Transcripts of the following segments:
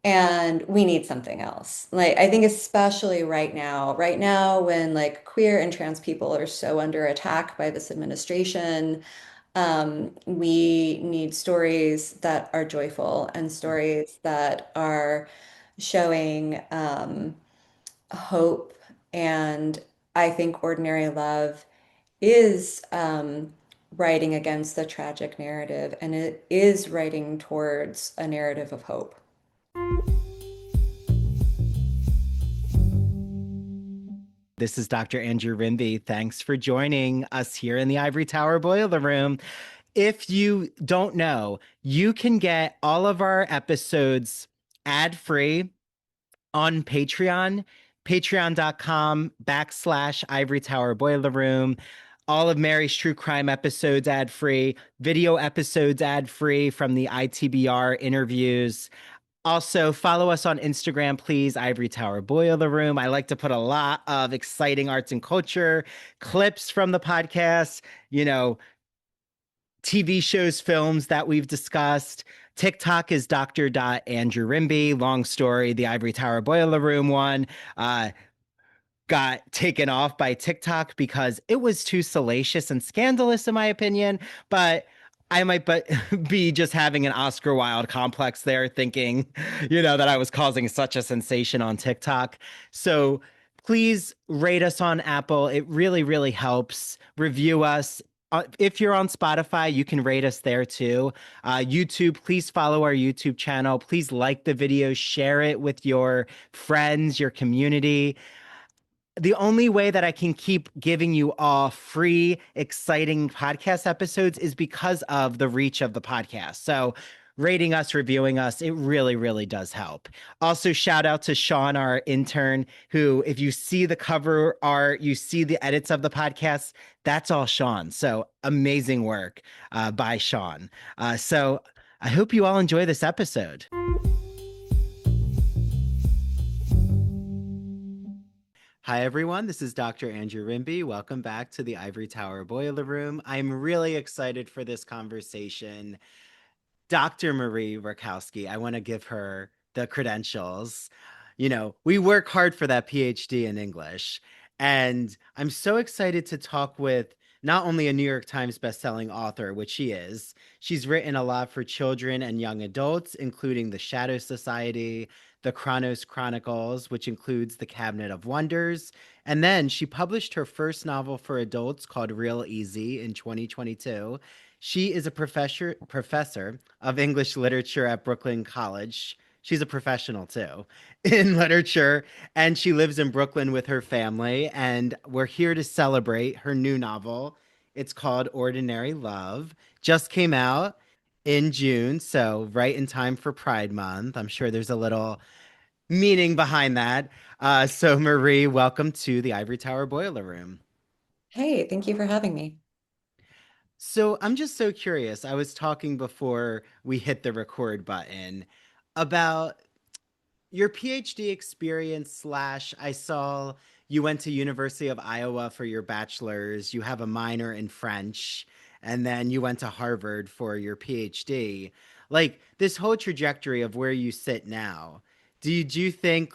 And we need something else. Like, I think especially right now when like queer and trans people are so under attack by this administration, we need stories that are joyful and stories that are showing hope. And I think Ordinary Love is writing against the tragic narrative, and it is writing towards a narrative of hope. This is Dr. Andrew Rimby. Thanks for joining us here in the Ivory Tower Boiler Room. If you don't know, you can get all of our episodes ad-free on Patreon, patreon.com/Ivory Tower Boiler Room. All of Mary's true crime episodes ad-free, video episodes ad-free from the ITBR interviews. Also, follow us on Instagram, please. Ivory Tower Boiler Room. I like to put a lot of exciting arts and culture clips from the podcast, you know, TV shows, films that we've discussed. TikTok is Dr. Andrew Rimby. Long story, the Ivory Tower Boiler Room one got taken off by TikTok because it was too salacious and scandalous, in my opinion. But I might be just having an Oscar Wilde complex there, thinking, that I was causing such a sensation on TikTok. So please rate us on Apple. It really, really helps. Review us. If you're on Spotify, you can rate us there too. YouTube, please follow our YouTube channel. Please like the video, share it with your friends, your community. The only way that I can keep giving you all free, exciting podcast episodes is because of the reach of the podcast. So rating us, reviewing us, it really, really does help. Also, shout out to Sean, our intern, who, if you see the cover art, you see the edits of the podcast, that's all Sean. So amazing work by Sean. So I hope you all enjoy this episode. Hi, everyone. This is Dr. Andrew Rimby. Welcome back to the Ivory Tower Boiler Room. I'm really excited for this conversation. Dr. Marie Rutkoski, I want to give her the credentials. We work hard for that PhD in English. And I'm so excited to talk with not only a New York Times bestselling author, which she is, she's written a lot for children and young adults, including The Shadow Society, The Chronos Chronicles, which includes The Cabinet of Wonders. And then she published her first novel for adults called Real Easy in 2022. She is a professor of English literature at Brooklyn College. She's a professional too in literature, and she lives in Brooklyn with her family. And we're here to celebrate her new novel. It's called Ordinary Love. Just came out in June, so right in time for Pride Month. I'm sure there's a little meaning behind that. So, Marie, welcome to the Ivory Tower Boiler Room. Hey, thank you for having me. So I'm just so curious. I was talking before we hit the record button about your PhD experience slash I saw you went to University of Iowa for your bachelor's, you have a minor in French, and then you went to Harvard for your PhD. Like this whole trajectory of where you sit now, do you think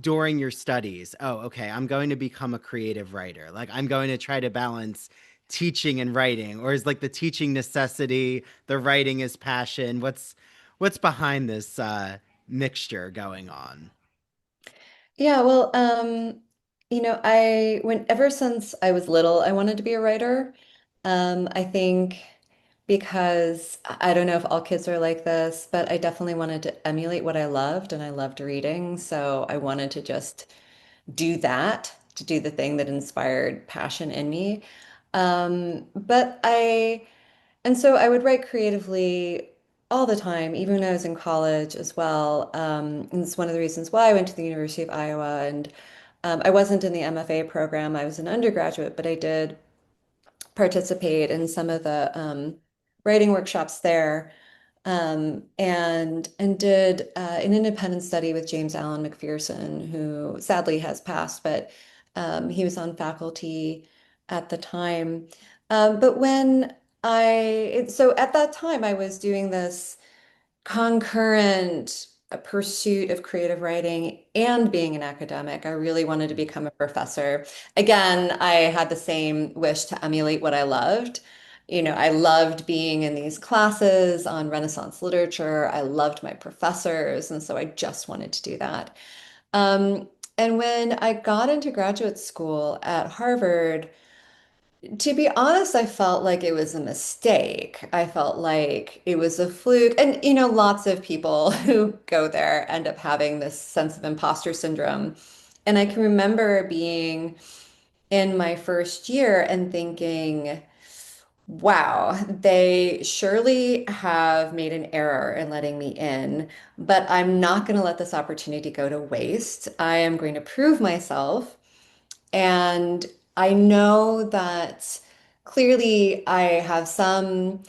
during your studies, oh, okay, I'm going to become a creative writer. Like I'm going to try to balance teaching and writing, or is like the teaching necessity, the writing is passion? What's behind this mixture going on? Yeah, well, ever since I was little, I wanted to be a writer. I think because I don't know if all kids are like this, but I definitely wanted to emulate what I loved, and I loved reading. So I wanted to just do that, to do the thing that inspired passion in me. But I And so I would write creatively all the time, even when I was in college as well. And it's one of the reasons why I went to the University of Iowa. And I wasn't in the MFA program, I was an undergraduate, but I did participate in some of the writing workshops there, and did an independent study with James Allen McPherson, who sadly has passed, but he was on faculty at the time. But when so at that time, I was doing this concurrent. pursuit of creative writing and being an academic. I really wanted to become a professor. Again, I had the same wish to emulate what I loved. I loved being in these classes on Renaissance literature. I loved my professors, and so I just wanted to do that. Um, and when I got into graduate school at Harvard, to be honest, I felt like it was a mistake. I felt like it was a fluke. And, lots of people who go there end up having this sense of imposter syndrome. And I can remember being in my first year and thinking, wow, they surely have made an error in letting me in, but I'm not going to let this opportunity go to waste. I am going to prove myself. And I know that clearly I have some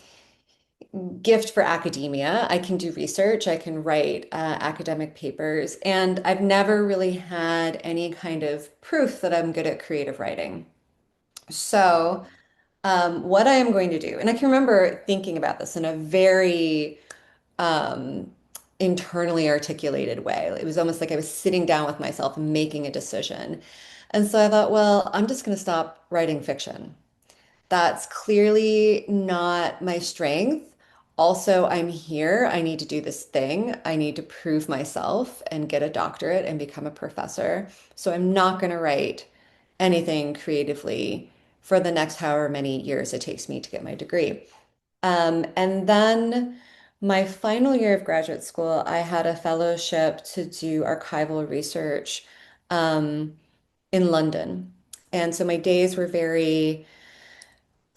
gift for academia. I can do research, I can write academic papers, and I've never really had any kind of proof that I'm good at creative writing. So, Mm. what I am going to do, and I can remember thinking about this in a very um, internally articulated way. It was almost like I was sitting down with myself and making a decision. And so I thought, well, I'm just going to stop writing fiction. That's clearly not my strength. Also, I'm here. I need to do this thing. I need to prove myself and get a doctorate and become a professor. So I'm not going to write anything creatively for the next however many years it takes me to get my degree. And then my final year of graduate school, I had a fellowship to do archival research um, in London. And so my days were they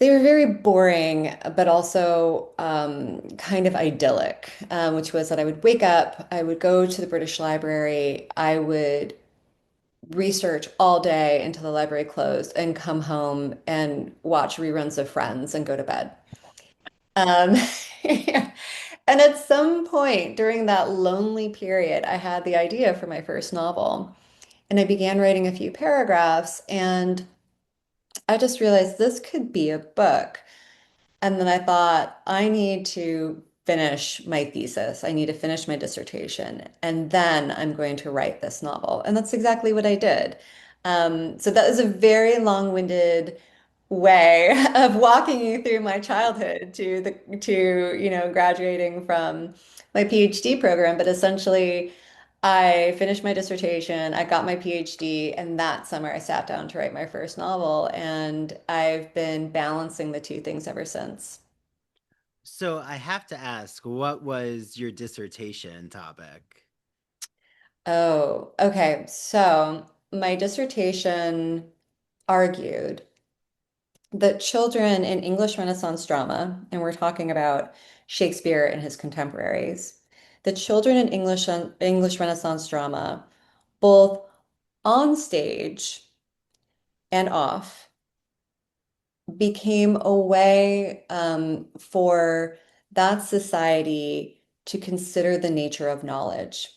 were very boring, but also kind of idyllic, which was that I would wake up, I would go to the British Library, I would research all day until the library closed, and come home and watch reruns of Friends and go to bed. Um, and at some point during that lonely period, I had the idea for my first novel. And I began writing a few paragraphs, and I just realized this could be a book. And then I thought, I need to finish my thesis. I need to finish my dissertation. And then I'm going to write this novel. And that's exactly what I did. So that was a very long-winded way of walking you through my childhood to graduating from my PhD program. But essentially, I finished my dissertation, I got my PhD, and that summer I sat down to write my first novel, and I've been balancing the two things ever since. So I have to ask, what was your dissertation topic? Oh, okay. So my dissertation argued that children in English Renaissance drama, and we're talking about Shakespeare and his contemporaries, the children in English Renaissance drama, both on stage and off, became a way for that society to consider the nature of knowledge.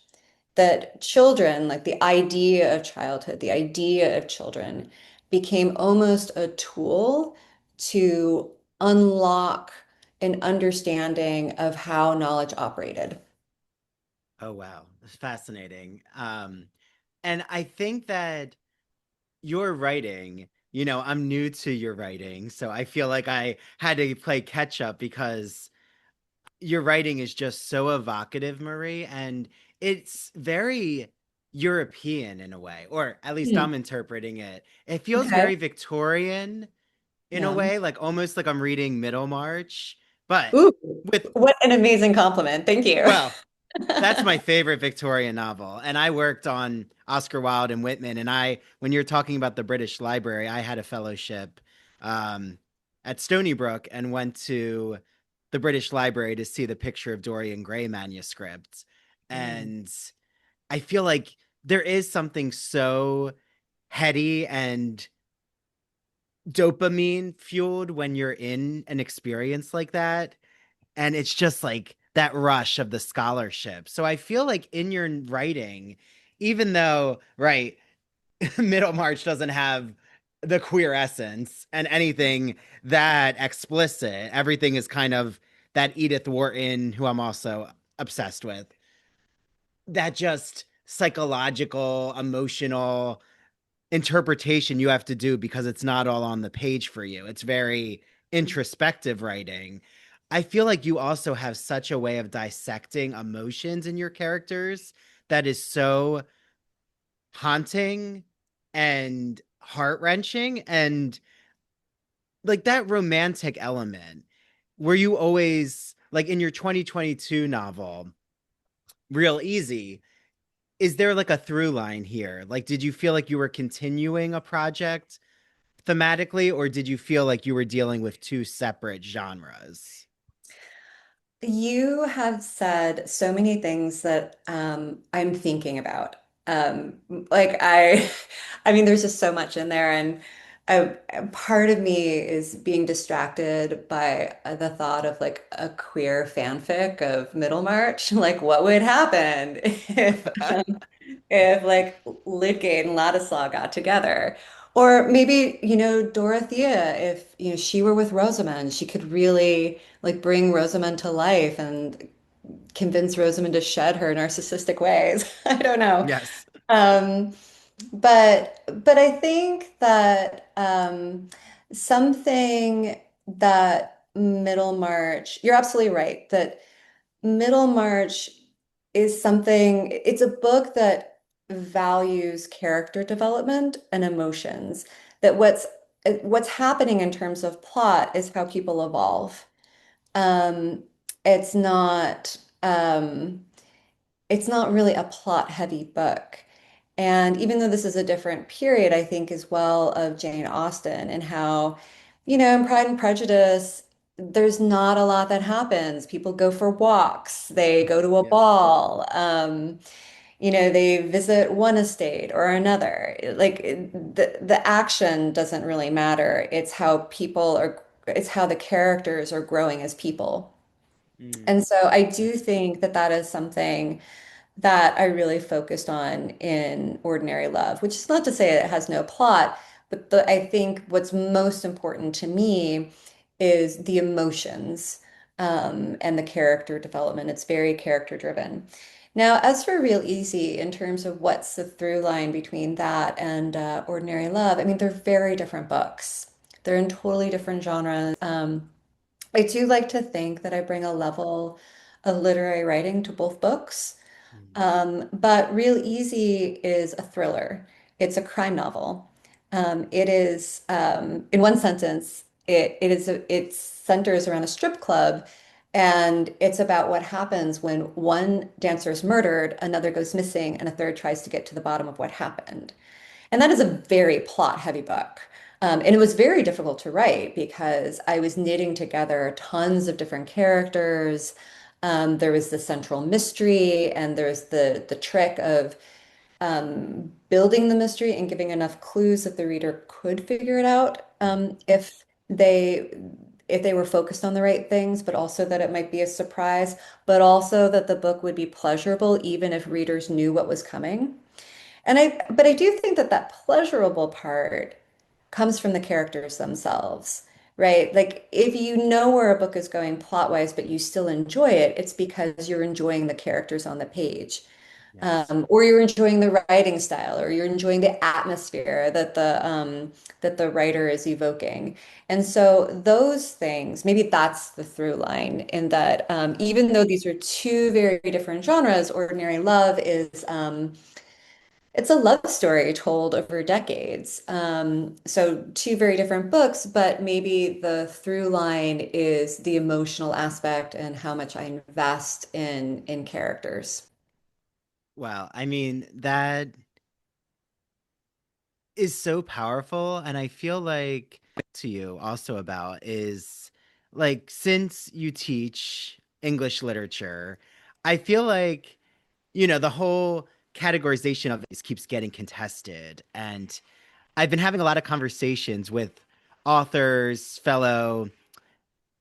That children, like the idea of childhood, the idea of children, became almost a tool to unlock an understanding of how knowledge operated. Oh, wow. Fascinating. And I think that your writing, I'm new to your writing, so I feel like I had to play catch up because your writing is just so evocative, Marie, and it's very European in a way, or at least Hmm. I'm interpreting it. It feels Okay. very Victorian in a Yeah. way, like almost like I'm reading Middlemarch, but Ooh, with, what an amazing compliment. Thank you. well, that's my favorite Victorian novel. And I worked on Oscar Wilde and Whitman. And when you're talking about the British Library, I had a fellowship um, at Stony Brook and went to the British Library to see the Picture of Dorian Gray manuscript. Mm. And I feel like there is something so heady and dopamine fueled when you're in an experience like that. And it's just like that rush of the scholarship. So I feel like in your writing, even though, right, Middlemarch doesn't have the queer essence and anything that explicit, everything is kind of that Edith Wharton, who I'm also obsessed with. that just psychological, emotional interpretation you have to do because it's not all on the page for you. It's very introspective writing. I feel like you also have such a way of dissecting emotions in your characters that is so haunting and heart-wrenching, and like that romantic element. Were you always like in your 2022 novel, Real Easy? Is there like a through line here? Like, did you feel like you were continuing a project thematically, or did you feel like you were dealing with two separate genres? You have said so many things that I'm thinking about. Like I, I mean, there's just so much in there, and part of me is being distracted by the thought of like a queer fanfic of Middlemarch. Like, what would happen if like Lydgate and Ladislaw got together? Or maybe, Dorothea, if, she were with Rosamund, she could really like bring Rosamund to life and convince Rosamund to shed her narcissistic ways. I don't know. Yes. Um, but I think that something that Middlemarch, you're absolutely right, that Middlemarch is something, it's a book that values character development and emotions, that what's happening in terms of plot is how people evolve. Um, it's not it's not really a plot heavy book. And even though this is a different period, I think as well of Jane Austen and how, in Pride and Prejudice, there's not a lot that happens. People go for walks, they go to a Yep. ball, they visit one estate or another. Like the action doesn't really matter. It's how the characters are growing as people. Mm, And so I do that's think that that is something that I really focused on in Ordinary Love, which is not to say it has no plot, but I think what's most important to me is the emotions and the character development. It's very character driven. Now, as for Real Easy, in terms of what's the through line between that and Ordinary Love, I mean, they're very different books. They're in totally different genres. I do like to think that I bring a level of literary writing to both books. mm, But Real Easy is a thriller. It's a crime novel. It is, in one sentence, it centers around a strip club, and it's about what happens when one dancer is murdered, another goes missing, and a third tries to get to the bottom of what happened. And that is a very plot-heavy book. And it was very difficult to write because I was knitting together tons of different characters. There was the central mystery, and there's the trick of building the mystery and giving enough clues that the reader could figure it out they if they were focused on the right things, but also that it might be a surprise, but also that the book would be pleasurable even if readers knew what was coming. But I do think that that pleasurable part comes from the characters themselves, right? Like if you know where a book is going plot-wise, but you still enjoy it, it's because you're enjoying the characters on the page. yes. Or you're enjoying the writing style, or you're enjoying the atmosphere that the writer is evoking. And so those things, maybe that's the through line in that even though these are two very different genres, Ordinary Love is it's a love story told over decades. So two very different books, but maybe the through line is the emotional aspect and how much I invest in characters. Well, I mean, that is so powerful. And I feel like to you also about is like, since you teach English literature, I feel like, the whole categorization of this keeps getting contested. And I've been having a lot of conversations with authors, fellow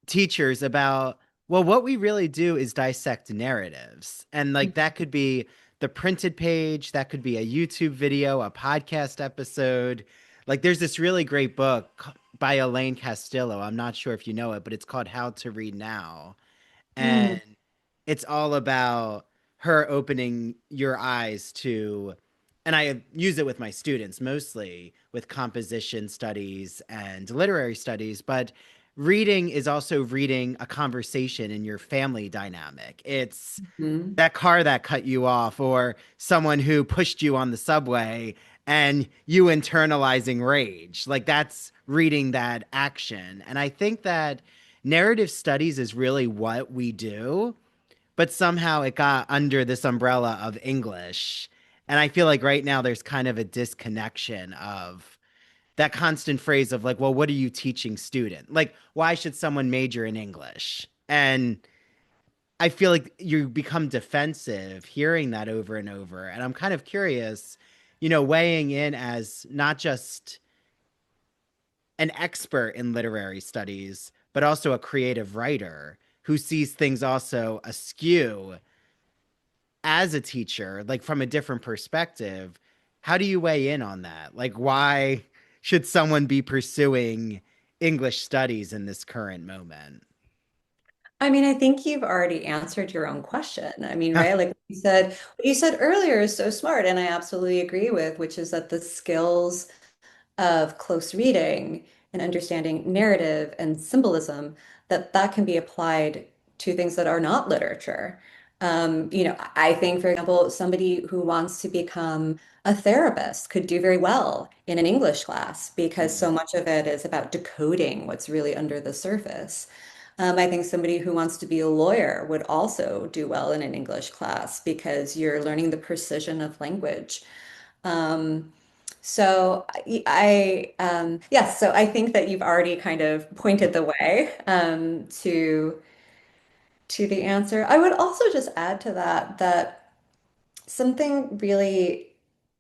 teachers about, well, what we really do is dissect narratives. And like that could be the printed page, that could be a YouTube video, a podcast episode. Like there's this really great book by Elaine Castillo. I'm not sure if you know it, but it's called How to Read Now. Mm. And it's all about her opening your eyes to, and I use it with my students mostly with composition studies and literary studies, but reading is also reading a conversation in your family dynamic. It's Mhm. that car that cut you off, or someone who pushed you on the subway and you internalizing rage. Like that's reading that action. And I think that narrative studies is really what we do, but somehow it got under this umbrella of English. And I feel like right now there's kind of a disconnection of that constant phrase of like, well, what are you teaching student? Like, why should someone major in English? And I feel like you become defensive hearing that over and over. And I'm kind of curious, weighing in as not just an expert in literary studies, but also a creative writer who sees things also askew as a teacher, like from a different perspective. How do you weigh in on that? Like, why should someone be pursuing English studies in this current moment? I mean, I think you've already answered your own question. I mean, right? Like what you said earlier is so smart, and I absolutely agree with, which is that the skills of close reading and understanding narrative and symbolism, that can be applied to things that are not literature. I think, for example, somebody who wants to become a therapist could do very well in an English class because so Mhm. much of it is about decoding what's really under the surface. I think somebody who wants to be a lawyer would also do well in an English class because you're learning the precision of language. Um, yes, so I think that you've already kind of pointed the way to the answer. I would also just add to that something really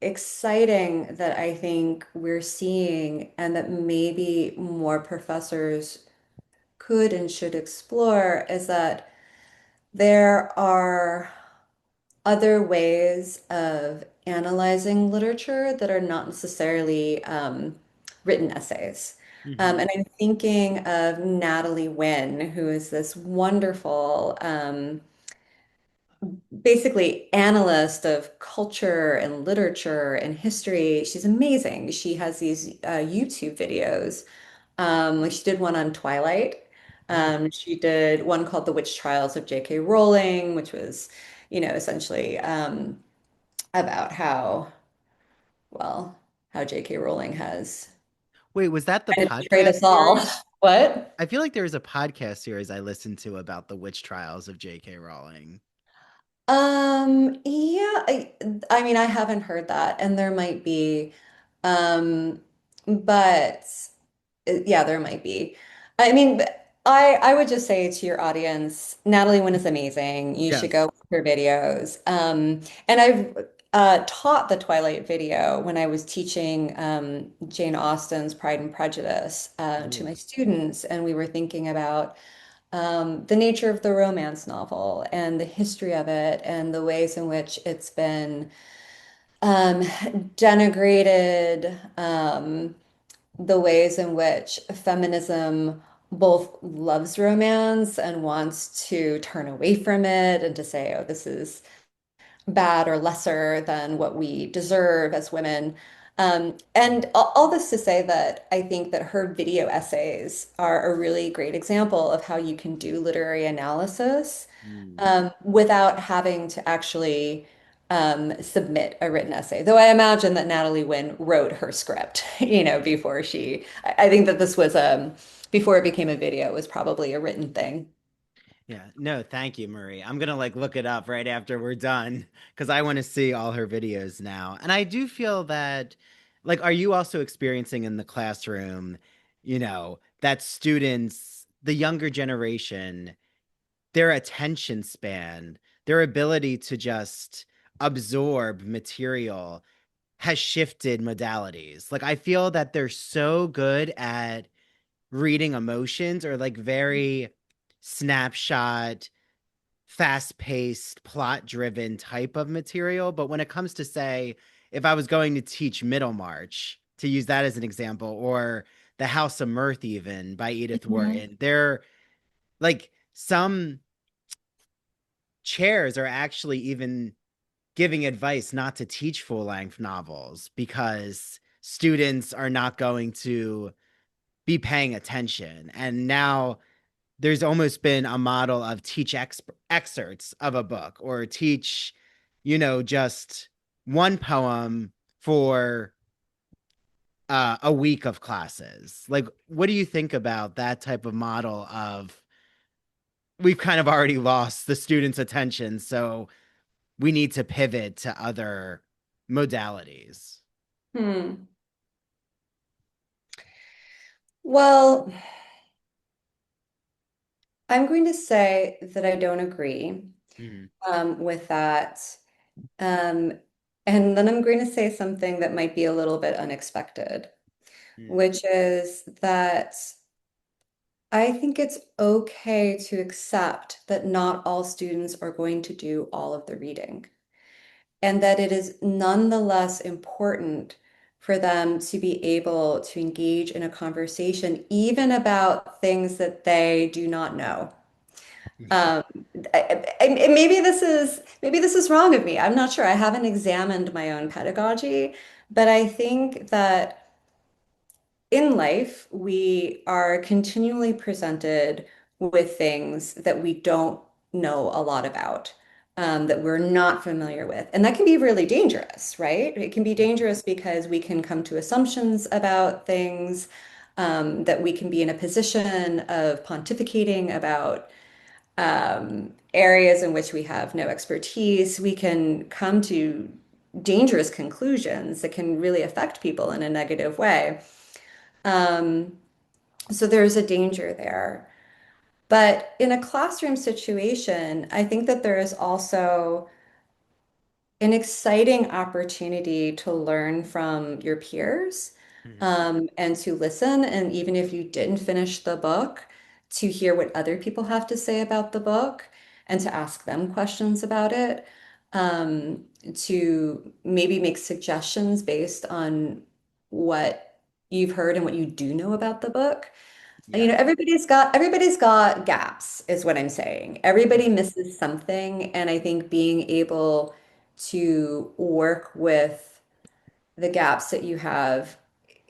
exciting that I think we're seeing and that maybe more professors could and should explore is that there are other ways of analyzing literature that are not necessarily written essays. Mhm. And I'm thinking of Natalie Wynn, who is this wonderful, basically analyst of culture and literature and history. She's amazing. She has these YouTube videos. Like she did one on Twilight. Oh. She did one called The Witch Trials of J.K. Rowling, which was, essentially about well, how J.K. Rowling has Wait, was that the kind of betrayed podcast us all. series? What? I feel like there was a podcast series I listened to about the witch trials of J.K. Rowling. Yeah, I mean, I haven't heard that, and there might be, but yeah, there might be. I mean, I would just say to your audience, Natalie Wynn is amazing. You should go Yes. watch her videos. And I've taught the Twilight video when I was teaching Jane Austen's Pride and Prejudice to Ooh. my students, and we were thinking about the nature of the romance novel and the history of it and the ways in which it's been denigrated, the ways in which feminism both loves romance and wants to turn away from it and to say, oh, this is bad or lesser than what we deserve as women. And all this to say that I think that her video essays are a really great example of how you can do literary analysis Mm. without having to actually submit a written essay. Though I imagine that Natalie Wynn wrote her script, before I think that this was before it became a video, it was probably a written thing. Yeah. No, thank you, Marie. I'm gonna like look it up right after we're done because I want to see all her videos now. And I do feel that, like, are you also experiencing in the classroom, that students, the younger generation, their attention span, their ability to just absorb material has shifted modalities. Like I feel that they're so good at reading emotions or like very snapshot, fast-paced, plot-driven type of material, but when it comes to say if I was going to teach Middlemarch, to use that as an example, or The House of Mirth even by Edith Mhm. Wharton, they're like some chairs are actually even giving advice not to teach full length novels because students are not going to be paying attention. And now there's almost been a model of teach excerpts of a book or teach, just one poem for a week of classes. Like, what do you think about that type of model of we've kind of already lost the students' attention, so we need to pivot to other modalities? Hmm. Well, I'm going to say that I don't agree Mhm. with that. Um, and then I'm going to say something that might be a little bit unexpected, Mhm. which is that I think it's okay to accept that not all students are going to do all of the reading, and that it is nonetheless important for them to be able to engage in a conversation, even about things that they do not know. Um, maybe this is wrong of me. I'm not sure. I haven't examined my own pedagogy, but I think that in life, we are continually presented with things that we don't know a lot about, that we're not familiar with. And that can be really dangerous, right? It can be dangerous because we can come to assumptions about things, that we can be in a position of pontificating about areas in which we have no expertise. We can come to dangerous conclusions that can really affect people in a negative way. Um, so there's a danger there. But in a classroom situation, I think that there is also an exciting opportunity to learn from your peers, Mhm. and to listen. And even if you didn't finish the book, to hear what other people have to say about the book and to ask them questions about it, to maybe make suggestions based on what you've heard and what you do know about the book. Yeah. Everybody's got gaps, is what I'm saying. Everybody misses something, and I think being able to work with the gaps that you have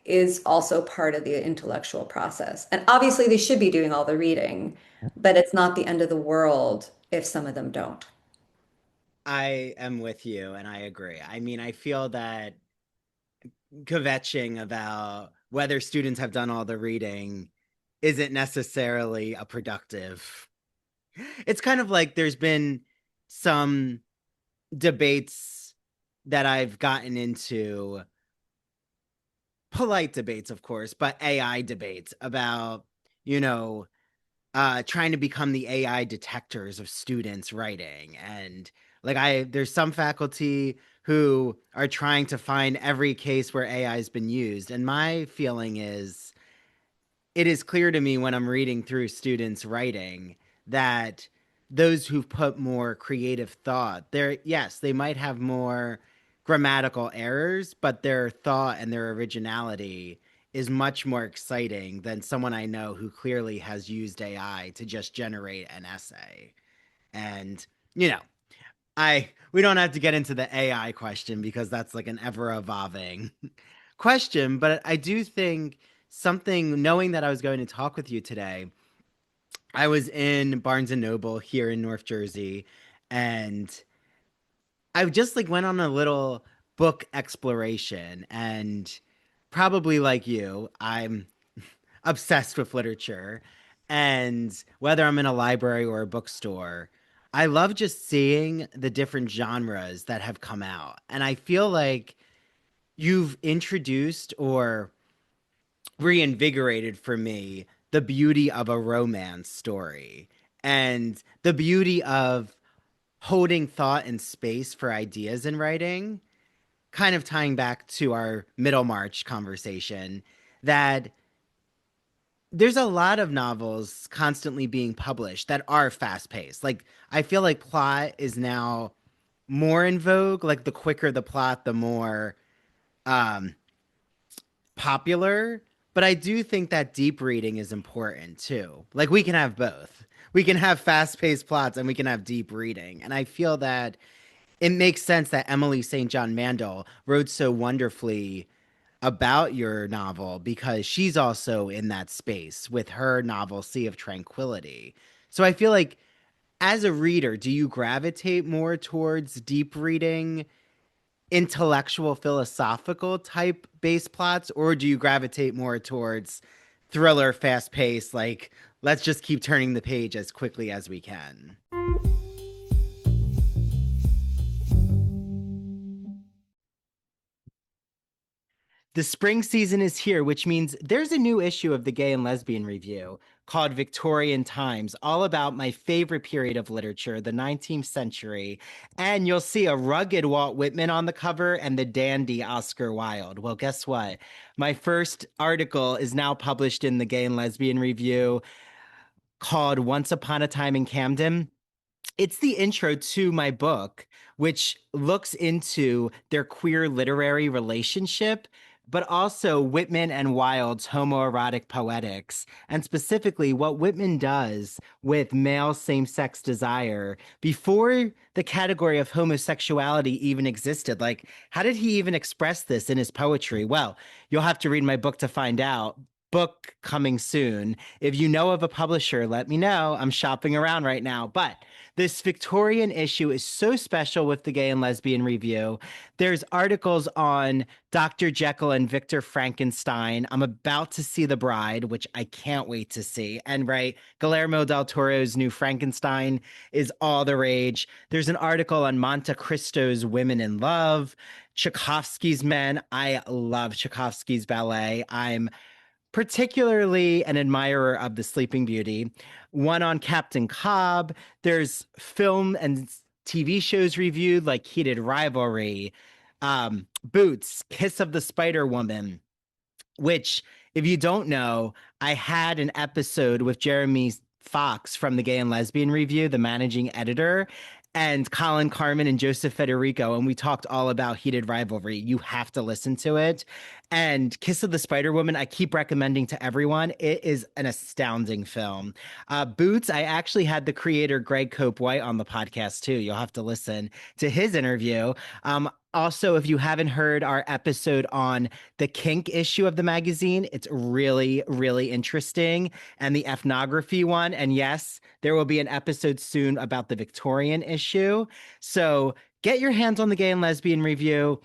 is also part of the intellectual process. And obviously they should be doing all the reading, but it's not the end of the world if some of them don't. I am with you and I agree. I mean, I feel that kvetching about whether students have done all the reading isn't necessarily a productive. It's kind of like there's been some debates that I've gotten into, polite debates, of course, but AI debates about, you know, trying to become the AI detectors of students writing. And like there's some faculty who are trying to find every case where AI has been used. And my feeling is it is clear to me when I'm reading through students' writing that those who've put more creative thought, yes, they might have more grammatical errors, but their thought and their originality is much more exciting than someone I know who clearly has used AI to just generate an essay. And, you know, I we don't have to get into the AI question because that's like an ever evolving question, but I do think something knowing that I was going to talk with you today, I was in Barnes and Noble here in North Jersey and I just like went on a little book exploration and probably like you, I'm obsessed with literature and whether I'm in a library or a bookstore, I love just seeing the different genres that have come out. And I feel like you've introduced or reinvigorated for me the beauty of a romance story and the beauty of holding thought and space for ideas in writing, kind of tying back to our Middlemarch conversation, that there's a lot of novels constantly being published that are fast paced. Like, I feel like plot is now more in vogue. Like, the quicker the plot, the more um, popular, but I do think that deep reading is important too. Like we can have both. we can have fast-paced plots and we can have deep reading. And I feel that it makes sense that Emily St. John Mandel wrote so wonderfully about your novel because she's also in that space with her novel Sea of Tranquility. So I feel like as a reader, do you gravitate more towards deep reading, intellectual, philosophical type base plots, or do you gravitate more towards thriller, fast paced, like let's just keep turning the page as quickly as we can? The spring season is here, which means there's a new issue of the Gay and Lesbian Review called Victorian Times, all about my favorite period of literature, the 19th century. And you'll see a rugged Walt Whitman on the cover and the dandy Oscar Wilde. Well, guess what? My first article is now published in the Gay and Lesbian Review called Once Upon a Time in Camden. It's the intro to my book, which looks into their queer literary relationship, but also Whitman and Wilde's homoerotic poetics, and specifically what Whitman does with male same sex desire before the category of homosexuality even existed. Like, how did he even express this in his poetry? Well, you'll have to read my book to find out. Book coming soon. If you know of a publisher, let me know. I'm shopping around right now. But this Victorian issue is so special with the Gay and Lesbian Review. There's articles on Dr. Jekyll and Victor Frankenstein. I'm about to see The Bride, which I can't wait to see. And right, Guillermo del Toro's new Frankenstein is all the rage. There's an article on Monte Cristo's Women in Love, Tchaikovsky's Men. I love Tchaikovsky's ballet. I'm particularly an admirer of the Sleeping Beauty. One on Captain Cobb. There's film and TV shows reviewed like Heated Rivalry, Boots, Kiss of the Spider Woman, which, if you don't know, I had an episode with Jeremy Fox from the Gay and Lesbian Review, the managing editor, and Colin Carmen and Joseph Federico, and we talked all about Heated Rivalry. You have to listen to it. And Kiss of the Spider Woman, I keep recommending to everyone. It is an astounding film. Boots, I actually had the creator Greg Cope White on the podcast too. You'll have to listen to his interview. Also, if you haven't heard our episode on the kink issue of the magazine, it's really, really interesting. And the ethnography one. And yes, there will be an episode soon about the Victorian issue. So get your hands on the Gay and Lesbian Review.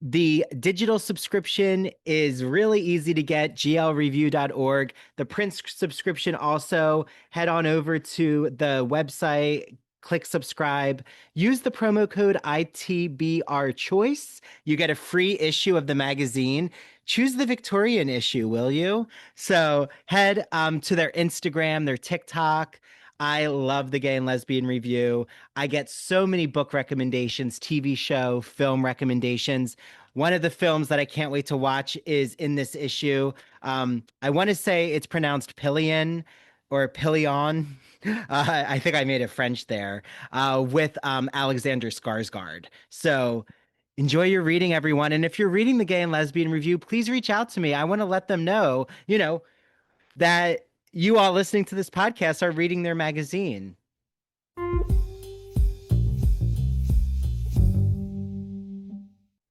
The digital subscription is really easy to get, glreview.org. The print subscription also, head on over to the website, click subscribe, use the promo code ITBR choice. You get a free issue of the magazine. Choose the Victorian issue, will you? So head to their Instagram, their TikTok. I love the Gay and Lesbian Review. I get so many book recommendations, TV show, film recommendations. One of the films that I can't wait to watch is in this issue. I want to say it's pronounced Pillion or Pillion. I think I made it French there, with Alexander Skarsgård. So enjoy your reading, everyone. And if you're reading the Gay and Lesbian Review, please reach out to me. I want to let them know, that you all listening to this podcast are reading their magazine.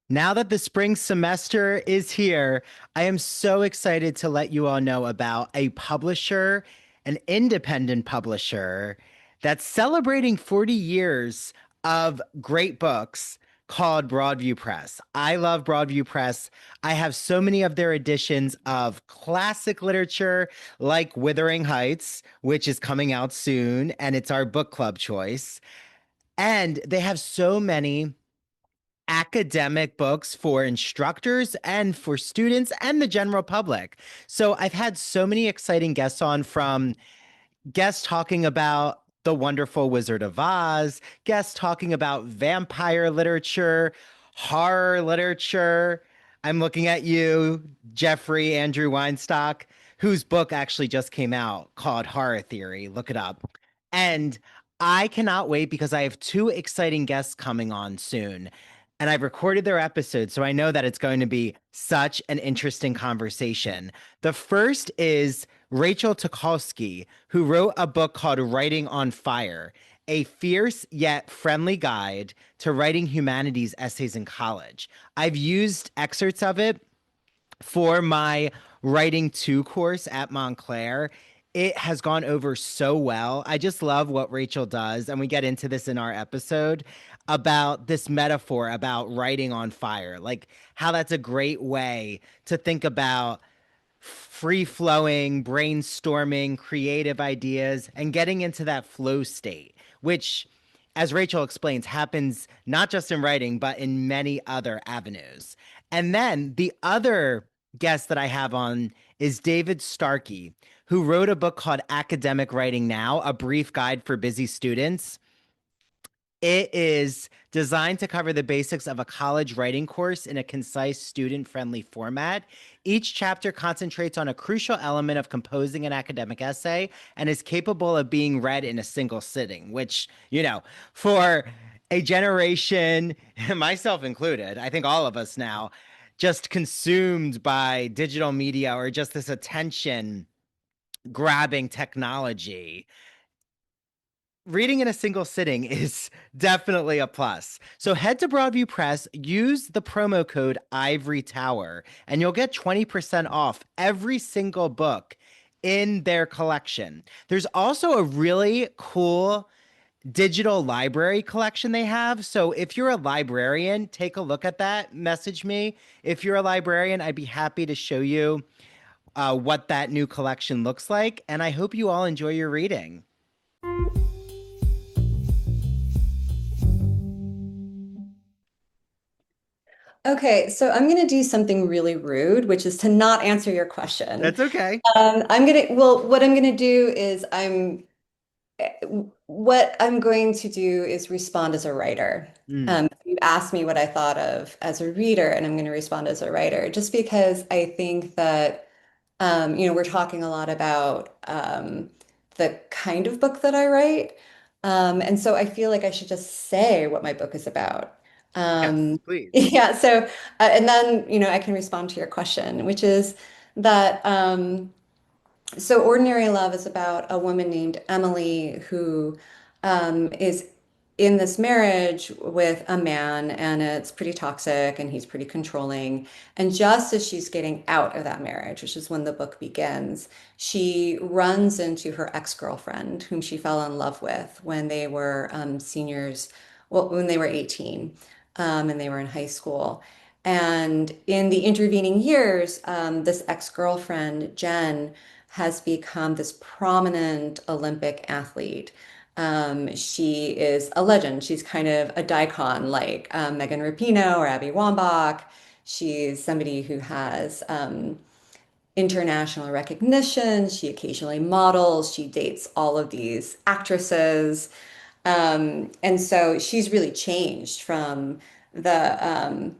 Now that the spring semester is here, I am so excited to let you all know about a publisher, an independent publisher that's celebrating 40 years of great books called Broadview Press. I love Broadview Press. I have so many of their editions of classic literature like Wuthering Heights, which is coming out soon, and it's our book club choice. And they have so many academic books for instructors and for students and the general public. So I've had so many exciting guests on, from guests talking about The Wonderful Wizard of Oz, guests talking about vampire literature, horror literature. I'm looking at you, Jeffrey Andrew Weinstock, whose book actually just came out called Horror Theory. Look it up. And I cannot wait because I have two exciting guests coming on soon. And I've recorded their episode, so I know that it's going to be such an interesting conversation. The first is Rachel Tukolsky, who wrote a book called Writing on Fire, a fierce yet friendly guide to writing humanities essays in college. I've used excerpts of it for my writing two course at Montclair. It has gone over so well. I just love what Rachel does. And we get into this in our episode about this metaphor about writing on fire, like how that's a great way to think about free flowing, brainstorming, creative ideas, and getting into that flow state, which, as Rachel explains, happens not just in writing, but in many other avenues. And then the other guest that I have on is David Starkey, who wrote a book called Academic Writing Now, a brief guide for busy students. It is designed to cover the basics of a college writing course in a concise, student friendly format. Each chapter concentrates on a crucial element of composing an academic essay and is capable of being read in a single sitting, which, for a generation, myself included, I think all of us now, just consumed by digital media or just this attention grabbing technology, reading in a single sitting is definitely a plus. So head to Broadview Press, use the promo code Ivory Tower, and you'll get 20% off every single book in their collection. There's also a really cool digital library collection they have. So if you're a librarian, take a look at that. Message me. If you're a librarian, I'd be happy to show you what that new collection looks like. And I hope you all enjoy your reading. Okay, so I'm going to do something really rude, which is to not answer your question. That's okay. What I'm going to do is what I'm going to do is respond as a writer. Mm. You asked me what I thought of as a reader, and I'm going to respond as a writer, just because I think that, we're talking a lot about the kind of book that I write. And so I feel like I should just say what my book is about. Yes, Um, please. yeah, so, and then, I can respond to your question, which is that, so Ordinary Love is about a woman named Emily who is in this marriage with a man, and it's pretty toxic and he's pretty controlling. And just as she's getting out of that marriage, which is when the book begins, she runs into her ex-girlfriend, whom she fell in love with when they were seniors, well, when they were 18, and they were in high school. And in the intervening years, this ex-girlfriend, Jen, has become this prominent Olympic athlete. She is a legend. She's kind of a daikon like Megan Rapinoe or Abby Wambach. She's somebody who has international recognition. She occasionally models. She dates all of these actresses. And so she's really changed from the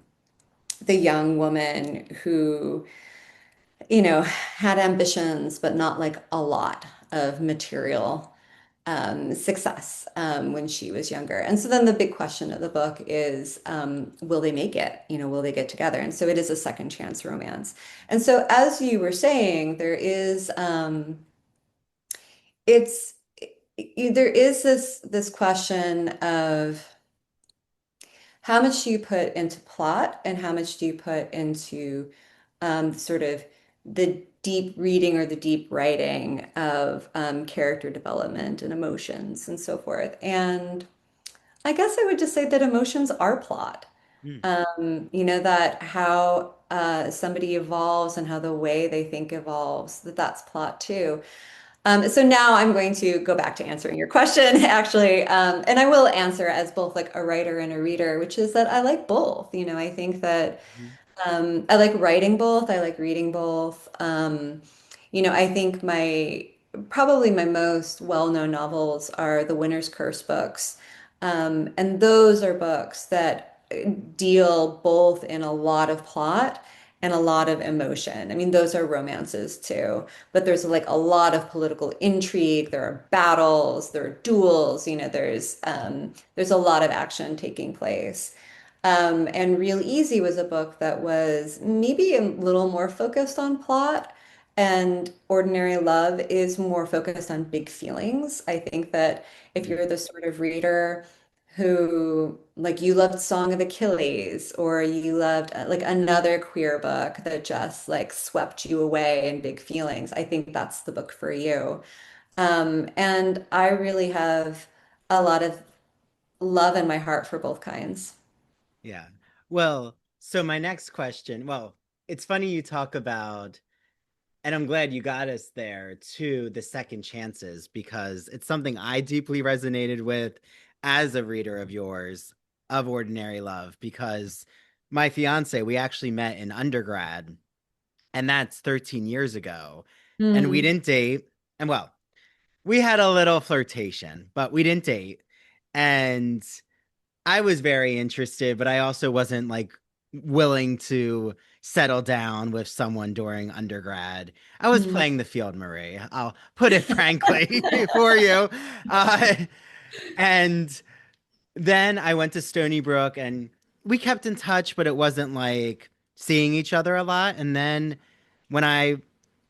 young woman who had ambitions, but not like a lot of material success when she was younger. And so then the big question of the book is, will they make it? Will they get together? And so it is a second chance romance. And so as you were saying, it's, there is this question of how much do you put into plot and how much do you put into sort of the deep reading or the deep writing of character development and emotions and so forth. And I guess I would just say that emotions are plot. Mm. That how somebody evolves and how the way they think evolves, that's plot too. So now I'm going to go back to answering your question, actually. And I will answer as both like a writer and a reader, which is that I like both. I think that Mhm. I like writing both. I like reading both. I think probably my most well-known novels are the Winter's Curse books. And those are books that deal both in a lot of plot and a lot of emotion. I mean, those are romances too, but there's like a lot of political intrigue. There are battles, there are duels, there's a lot of action taking place. And Real Easy was a book that was maybe a little more focused on plot. And ordinary love is more focused on big feelings. I think that if Mm. you're the sort of reader who, like, you loved Song of Achilles, or you loved like another queer book that just like swept you away in big feelings, I think that's the book for you. And I really have a lot of love in my heart for both kinds. Yeah. Well, so my next question, well, it's funny you talk about, and I'm glad you got us there to the second chances because it's something I deeply resonated with as a reader of yours of Ordinary Love because my fiance, we actually met in undergrad, and that's 13 years ago. And we Mm, didn't date. And well, we had a little flirtation, but we didn't date. And I was very interested, but I also wasn't like willing to settle down with someone during undergrad. I was mm. playing the field, Marie. I'll put it frankly for you. Uh, and then I went to Stony Brook and we kept in touch, but it wasn't like seeing each other a lot. And then when I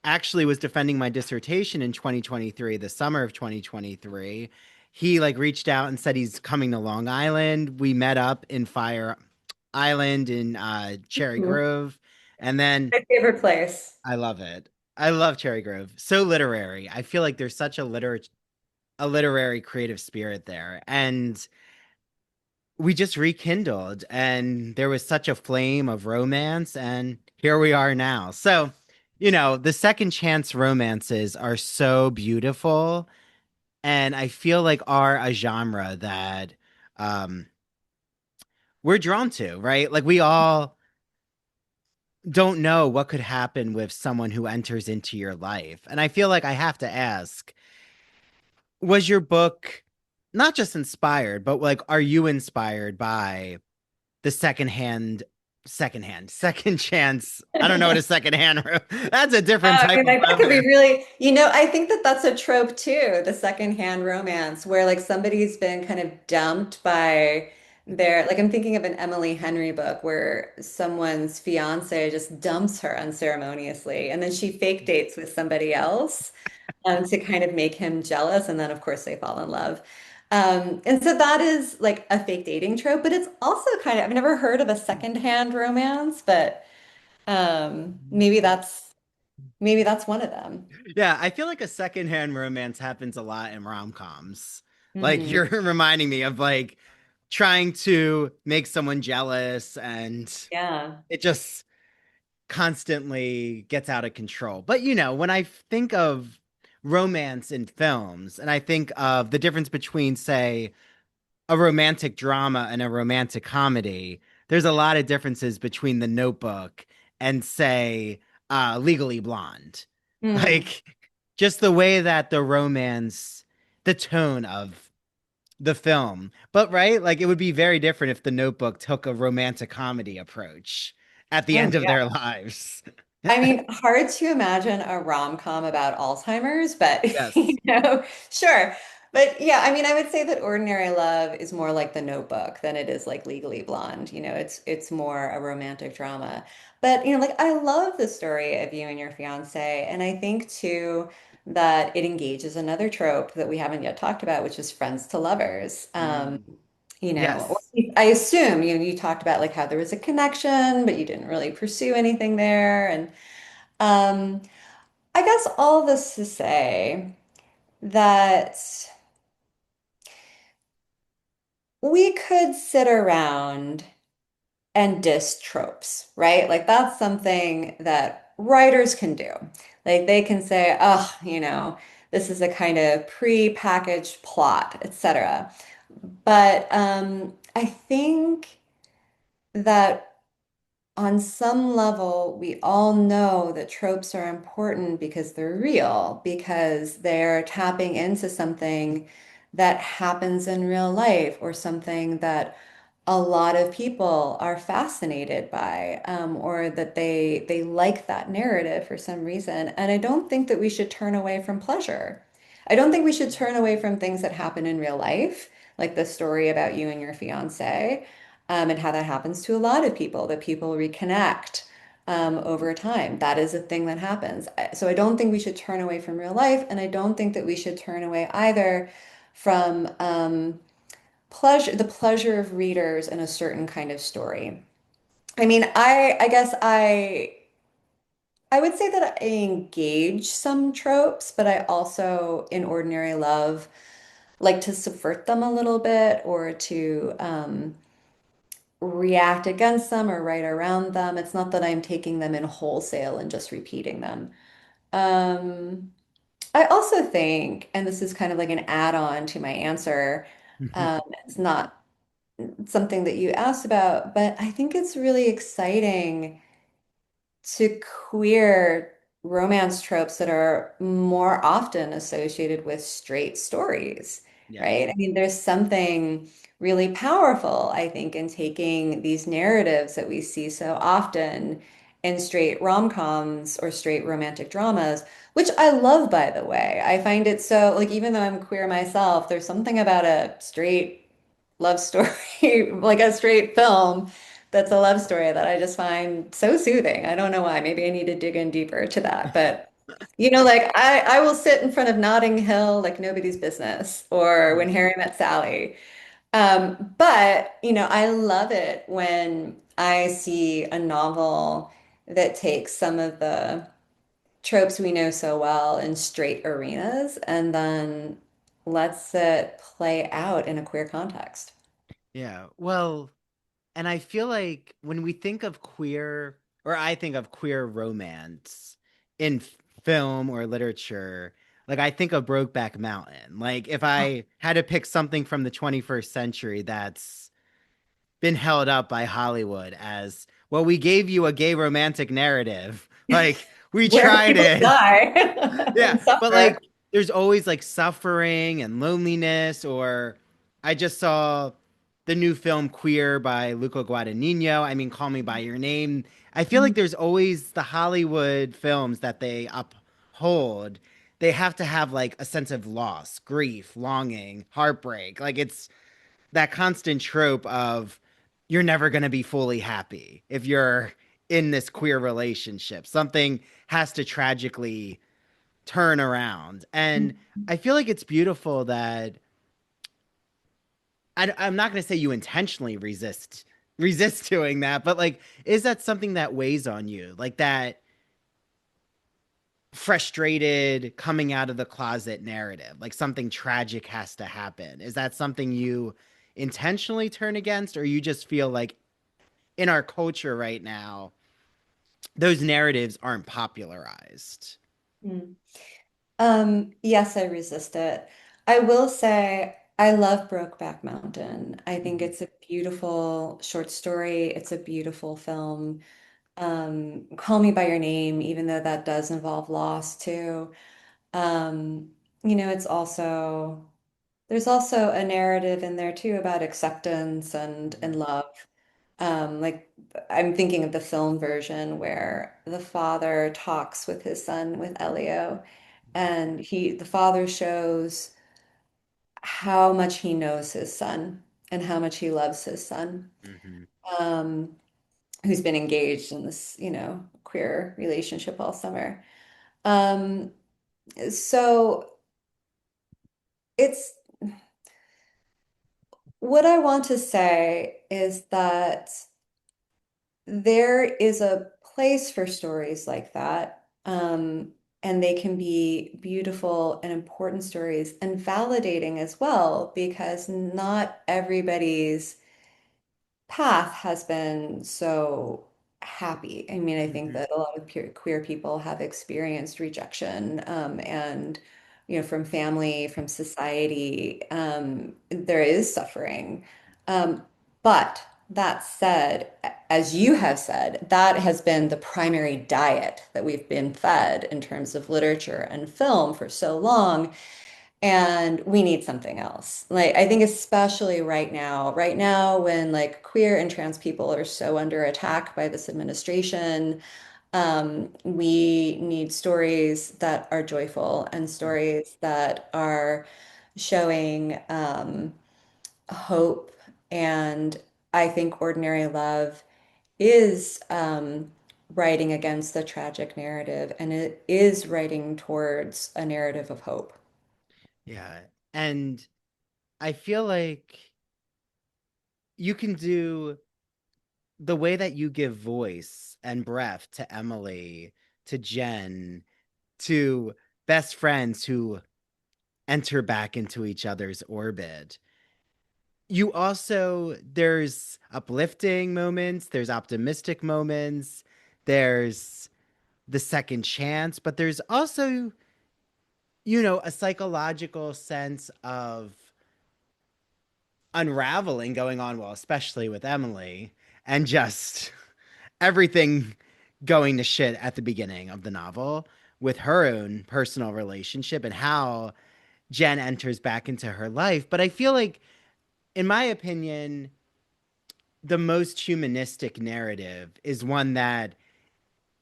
actually was defending my dissertation in 2023, the summer of 2023, he like reached out and said he's coming to Long Island. We met up in Fire Island in Cherry Grove. And then My favorite place. I love it. I love Cherry Grove. So literary. I feel like there's such a literary creative spirit there. And we just rekindled and there was such a flame of romance and here we are now. So, the second chance romances are so beautiful and I feel like are a genre that um we're drawn to, right? Like we all don't know what could happen with someone who enters into your life. And I feel like I have to ask, was your book not just inspired, but like are you inspired by the second chance. I don't know what a second hand that's a different I type mean, of like that could be romance. really, I think that that's a trope too, the secondhand romance, where like somebody's been kind of dumped by like I'm thinking of an Emily Henry book where someone's fiance just dumps her unceremoniously, and then she fake dates with somebody else to kind of make him jealous, and then of course they fall in love. And so that is like a fake dating trope, but it's also kind of, I've never heard of a secondhand romance, but maybe that's one of them. Yeah, I feel like a secondhand romance happens a lot in rom-coms. Like Hmm. you're reminding me of like trying to make someone jealous and Yeah. it just constantly gets out of control. But when I think of romance in films and I think of the difference between say a romantic drama and a romantic comedy, there's a lot of differences between The Notebook and say Legally Blonde. Hmm. Like just the way that the romance, the tone of the film. But right, like it would be very different if The Notebook took a romantic comedy approach at the Oh, end of yeah. their lives. I mean, hard to imagine a rom-com about Alzheimer's, but Yes. sure. But yeah, I mean, I would say that Ordinary Love is more like The Notebook than it is like Legally Blonde. It's more a romantic drama. But like I love the story of you and your fiance, and I think too that it engages another trope that we haven't yet talked about, which is friends to lovers. Mm. Or Yes. I assume you talked about like how there was a connection, but you didn't really pursue anything there, and um, I guess all this to say that we could sit around and diss tropes, right? Like that's something that writers can do. Like they can say, oh, this is a kind of pre-packaged plot, etc. But I think that on some level, we all know that tropes are important because they're real, because they're tapping into something that happens in real life or something that a lot of people are fascinated by, or that they like that narrative for some reason. And I don't think that we should turn away from pleasure. I don't think we should turn away from things that happen in real life, like the story about you and your fiance, and how that happens to a lot of people, that people reconnect. over time. That is a thing that happens. So I don't think we should turn away from real life, and I don't think that we should turn away either from the pleasure of readers in a certain kind of story. I mean, I guess I would say that I engage some tropes, but I also, in ordinary love, like to subvert them a little bit or to react against them or write around them. It's not that I'm taking them in wholesale and just repeating them. Um, I also think, and this is kind of like an add-on to my answer, it's not something that you asked about, but I think it's really exciting to queer romance tropes that are more often associated with straight stories, right? Yes. I mean, there's something really powerful, I think, in taking these narratives that we see so often in straight rom-coms or straight romantic dramas, which I love, by the way. I find it so, like, even though I'm queer myself, there's something about a straight love story, like a straight film that's a love story that I just find so soothing. I don't know why. Maybe I need to dig in deeper to that. But like I will sit in front of Notting Hill like nobody's business, or When Harry Met Sally. But I love it when I see a novel that takes some of the tropes we know so well in straight arenas and then lets it play out in a queer context. Yeah. Well, and I feel like when we think of queer, or I think of queer romance in film or literature, like I think of Brokeback Mountain. Like if I had to pick something from the 21st century that's been held up by Hollywood as, well, we gave you a gay romantic narrative. Like we Where tried people it. die Yeah, and but suffer. like there's always like suffering and loneliness. Or I just saw the new film Queer by Luca Guadagnino. I mean, Call Me by Your Name. I feel like there's always the Hollywood films that they uphold. They have to have like a sense of loss, grief, longing, heartbreak. Like it's that constant trope of you're never going to be fully happy if you're in this queer relationship. Something has to tragically turn around. And I feel like it's beautiful that I'm not going to say you intentionally resist doing that, but like, is that something that weighs on you? Like that frustrated coming out of the closet narrative, like something tragic has to happen. Is that something you intentionally turn against, or you just feel like in our culture right now, those narratives aren't popularized? Mm. Yes, I resist it. I will say I love Brokeback Mountain. I think Mhm. it's a beautiful short story. It's a beautiful film. Call Me by Your Name, even though that does involve loss too. Um, it's also there's also a narrative in there too about acceptance and love. Like I'm thinking of the film version where the father talks with his son, with Elio, and the father shows how much he knows his son and how much he loves his son, Mhm. um, who's been engaged in this, queer relationship all summer. Um, so it's what I want to say is that there is a place for stories like that. And they can be beautiful and important stories and validating as well, because not everybody's path has been so happy. I mean, I think Mhm. that a lot of queer people have experienced rejection, and from family, from society. There is suffering. Um, but that said, as you have said, that has been the primary diet that we've been fed in terms of literature and film for so long. And we need something else. Like, I think especially right now when like queer and trans people are so under attack by this administration, we need stories that are joyful and stories that are showing hope. And I think ordinary love is writing against the tragic narrative, and it is writing towards a narrative of hope. Yeah. And I feel like you can do the way that you give voice and breath to Emily, to Jen, to best friends who enter back into each other's orbit. You also, there's uplifting moments, there's optimistic moments, there's the second chance, but there's also, a psychological sense of unraveling going on, well, especially with Emily, and just everything going to shit at the beginning of the novel with her own personal relationship and how Jen enters back into her life. But I feel like, in my opinion, the most humanistic narrative is one that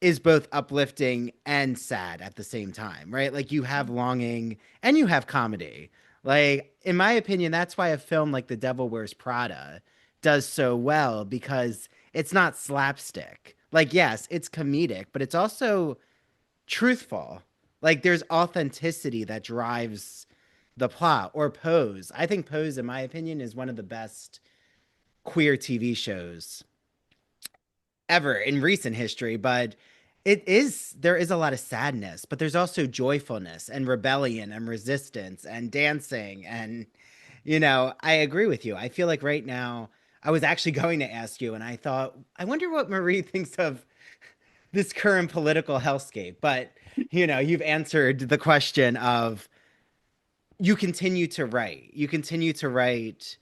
is both uplifting and sad at the same time, right? Like you have longing and you have comedy. Like, in my opinion, that's why a film like The Devil Wears Prada does so well because it's not slapstick. Like, yes, it's comedic, but it's also truthful. Like, there's authenticity that drives the plot. Or Pose. I think Pose, in my opinion, is one of the best queer TV shows ever in recent history, but there is a lot of sadness, but there's also joyfulness and rebellion and resistance and dancing. And, I agree with you. I feel like right now, I was actually going to ask you, and I thought, I wonder what Marie thinks of this current political hellscape. But, you've answered the question of you continue to write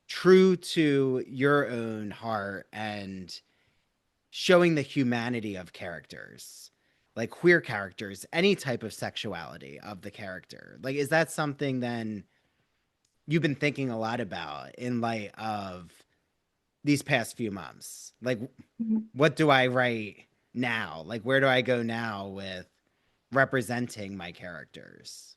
true to your own heart and showing the humanity of characters, like queer characters, any type of sexuality of the character. Like, is that something then you've been thinking a lot about in light of these past few months? Like, Mhm. what do I write now? Like, where do I go now with representing my characters?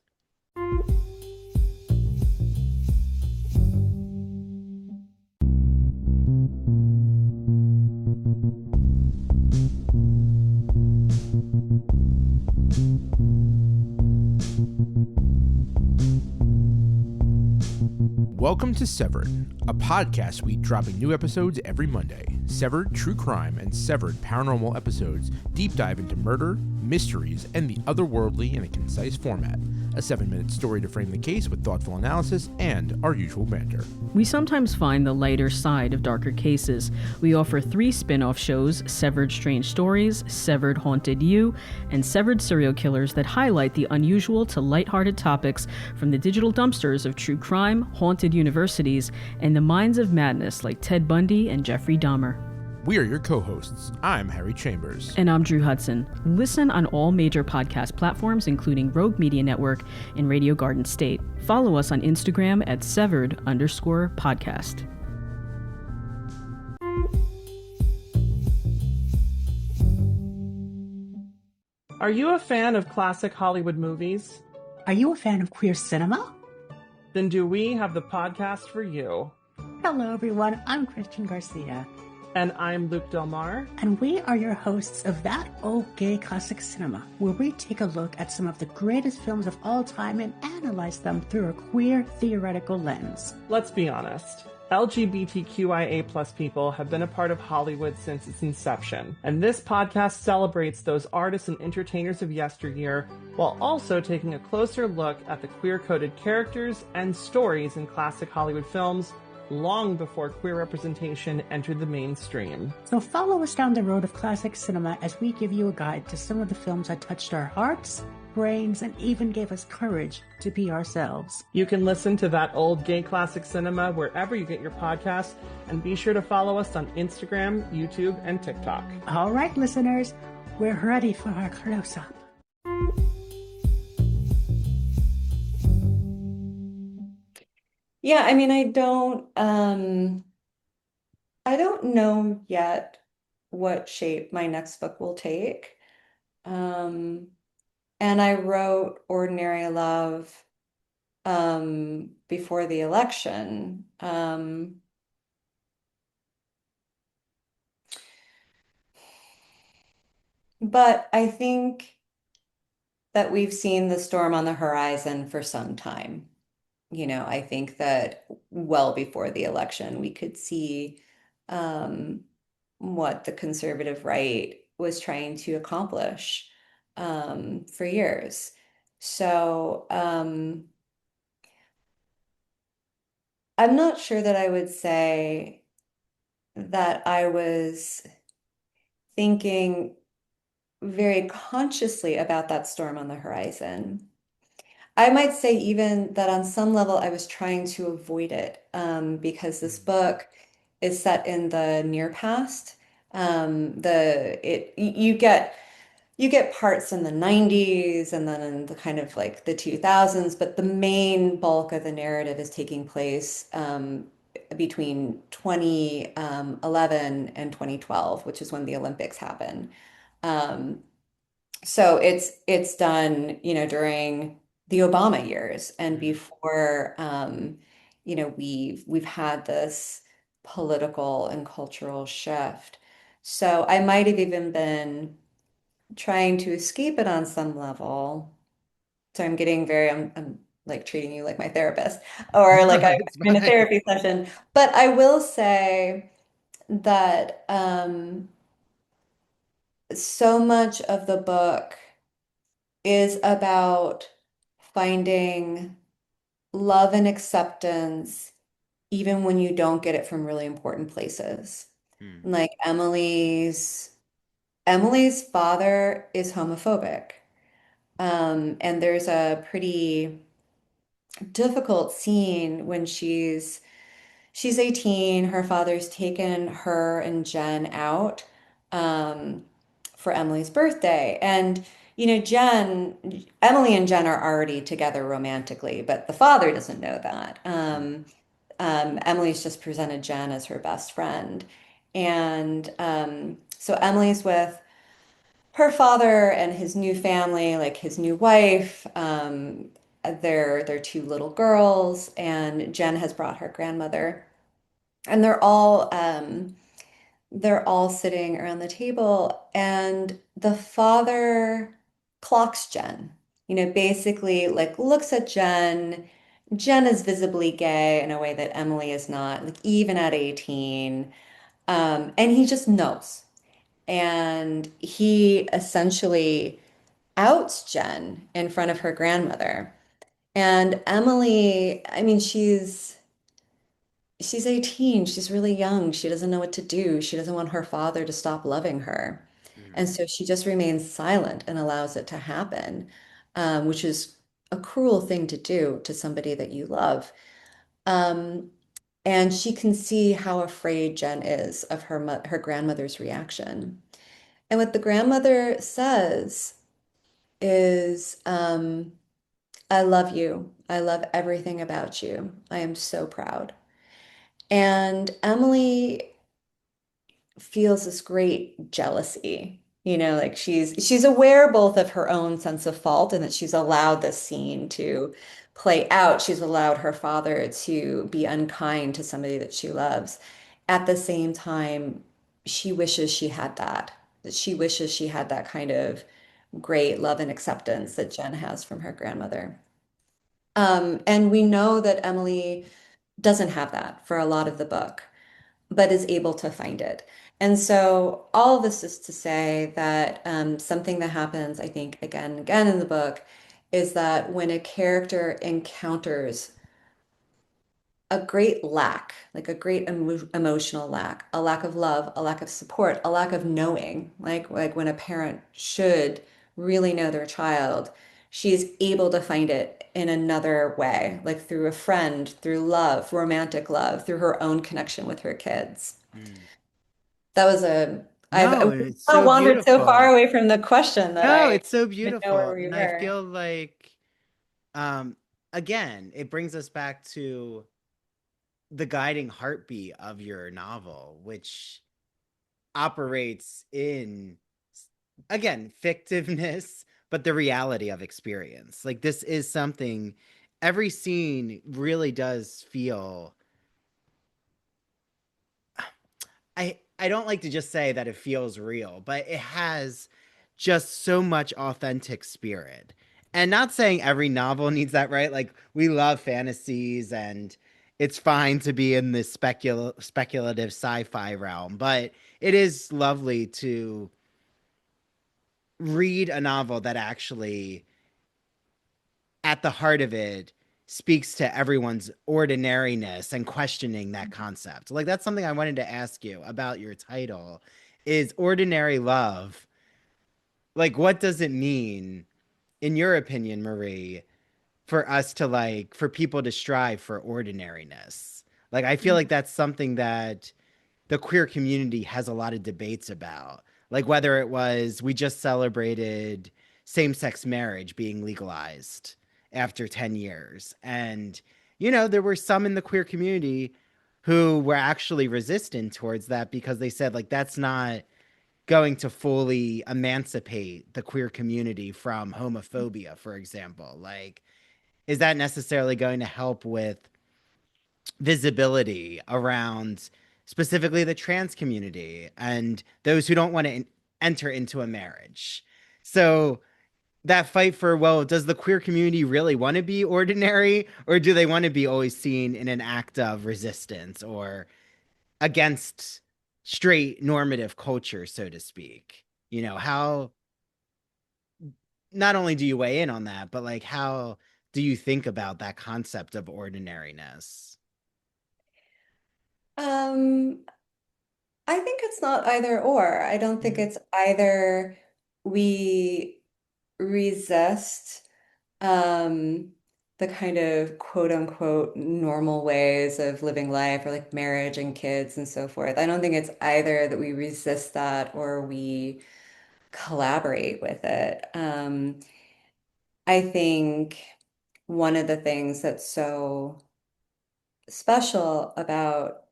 Welcome to Severed, a podcast week dropping new episodes every Monday. Severed True Crime and Severed Paranormal episodes deep dive into murder, mysteries, and the otherworldly in a concise format. A 7-minute story to frame the case with thoughtful analysis and our usual banter. We sometimes find the lighter side of darker cases. We offer 3 spin-off shows, Severed Strange Stories, Severed Haunted You, and Severed Serial Killers that highlight the unusual to lighthearted topics from the digital dumpsters of true crime, haunted universities, and the minds of madness like Ted Bundy and Jeffrey Dahmer. We are your co-hosts. I'm Harry Chambers. And I'm Drew Hudson. Listen on all major podcast platforms, including Rogue Media Network and Radio Garden State. Follow us on Instagram at severed_podcast. Are you a fan of classic Hollywood movies? Are you a fan of queer cinema? Then do we have the podcast for you. Hello, everyone. I'm Christian Garcia. And I'm Luke Delmar. And we are your hosts of That Old Gay Classic Cinema, where we take a look at some of the greatest films of all time and analyze them through a queer theoretical lens. Let's be honest. LGBTQIA plus people have been a part of Hollywood since its inception, and this podcast celebrates those artists and entertainers of yesteryear while also taking a closer look at the queer-coded characters and stories in classic Hollywood films long before queer representation entered the mainstream. So follow us down the road of classic cinema as we give you a guide to some of the films that touched our hearts, brains, and even gave us courage to be ourselves. You can listen to That Old Gay Classic Cinema wherever you get your podcasts, and be sure to follow us on Instagram, YouTube, and TikTok. All right, listeners, we're ready for our close-up. Yeah, I mean, I don't know yet what shape my next book will take. Um, and I wrote Ordinary Love before the election. but I think that we've seen the storm on the horizon for some time. I think that well before the election, we could see um, what the conservative right was trying to accomplish for years. So I'm not sure that I would say that I was thinking very consciously about that storm on the horizon. I might say even that on some level I was trying to avoid it because this Mm. book is set in the near past. You get parts in the 90s and then in the kind of like the 2000s, but the main bulk of the narrative is taking place between 2011 and 2012, which is when the Olympics happen. Um, so it's done, during the Obama years and Mm. before, we've had this political and cultural shift. So I might have even been trying to escape it on some level. So I'm like treating you like my therapist or like I'm It's in a fine. therapy session. But I will say that so much of the book is about finding love and acceptance even when you don't get it from really important places. Mm. Like Emily's father is homophobic. And there's a pretty difficult scene when she's 18, her father's taken her and Jen out um, for Emily's birthday. And Emily and Jen are already together romantically, but the father doesn't know that. Mm. Emily's just presented Jen as her best friend. And so Emily's with her father and his new family, like his new wife, their two little girls, and Jen has brought her grandmother, and they're all sitting around the table, and the father clocks Jen, basically like looks at Jen. Jen is visibly gay in a way that Emily is not, like even at 18. And he just knows. And he essentially outs Jen in front of her grandmother. And Emily, I mean, she's 18. She's really young. She doesn't know what to do. She doesn't want her father to stop loving her. Mm. And so she just remains silent and allows it to happen, which is a cruel thing to do to somebody that you love. Um, and she can see how afraid Jen is of her grandmother's reaction. And what the grandmother says is, I love you. I love everything about you. I am so proud. And Emily feels this great jealousy. Like she's aware both of her own sense of fault and that she's allowed this scene to play out. She's allowed her father to be unkind to somebody that she loves. At the same time, she wishes she had that. She wishes she had that kind of great love and acceptance that Jen has from her grandmother. And we know that Emily doesn't have that for a lot of the book, but is able to find it. And so all of this is to say that something that happens, I think, again and again in the book, is that when a character encounters a great lack, like a great emotional lack, a lack of love, a lack of support, a lack of knowing, like when a parent should really know their child, she's able to find it in another way, like through a friend, through love, romantic love, through her own connection with her kids. Mm. That was a No, I've it's kind of so wandered so far beautiful. away from the question that No, I it's so didn't know where beautiful. we And I were. feel like, um, again, it brings us back to the guiding heartbeat of your novel, which operates in, again, fictiveness, but the reality of experience. Like, this is something, every scene really does feel, I don't like to just say that it feels real, but it has just so much authentic spirit. And not saying every novel needs that, right? Like we love fantasies and it's fine to be in this speculative sci-fi realm, but it is lovely to read a novel that actually at the heart of it speaks to everyone's ordinariness and questioning that concept. Like that's something I wanted to ask you about your title is ordinary love. Like what does it mean in your opinion, Marie, for us to like for people to strive for ordinariness? Like I feel like that's something that the queer community has a lot of debates about. Like whether it was we just celebrated same-sex marriage being legalized after 10 years. And there were some in the queer community who were actually resistant towards that because they said like that's not going to fully emancipate the queer community from homophobia, for example. Like is that necessarily going to help with visibility around specifically the trans community and those who don't want to enter into a marriage? So that fight for, well, does the queer community really want to be ordinary or do they want to be always seen in an act of resistance or against straight normative culture, so to speak? How not only do you weigh in on that, but like how do you think about that concept of ordinariness? Um, I think it's not either or. I don't think Mhm. it's either we resist um the kind of quote unquote normal ways of living life or like marriage and kids and so forth. I don't think it's either that we resist that or we collaborate with it. I think one of the things that's so special about